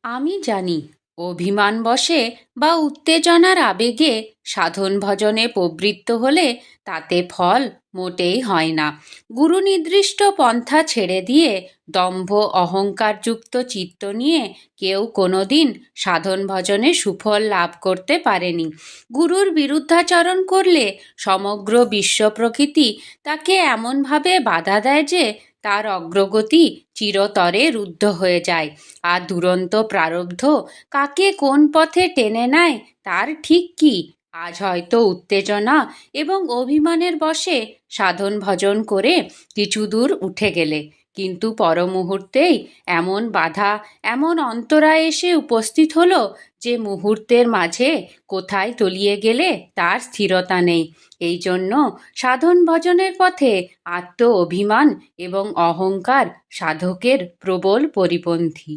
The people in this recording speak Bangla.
আমি জানি অভিমানবশে বা উত্তেজনার আবেগে সাধন ভজনে প্রবৃত্ত হলে তাতে ফল মোটেই হয় না। গুরু নির্দিষ্ট পন্থা ছেড়ে দিয়ে দম্ভ অহংকারযুক্ত চিত্ত নিয়ে কেউ কোনোদিন সাধন ভজনে সুফল লাভ করতে পারেনি। গুরুর বিরুদ্ধাচরণ করলে সমগ্র বিশ্ব প্রকৃতি তাকে এমনভাবে বাধা দেয় যে তার অগ্রগতি চিরতরে রুদ্ধ হয়ে যায়। আর দুরন্ত প্রারব্ধ কাকে কোন পথে টেনে নেয় তার ঠিক কি? আজ হয়তো উত্তেজনা এবং অভিমানের বশে সাধন ভজন করে কিছু দূর উঠে গেলে, কিন্তু পর মুহূর্তেই এমন বাধা, এমন অন্তরায় এসে উপস্থিত হলো যে মুহূর্তের মাঝে কোথায় তলিয়ে গেলে তার স্থিরতা নেই। এই জন্য সাধন ভজনের পথে আত্ম অভিমান এবং অহংকার সাধকের প্রবল পরিপন্থী।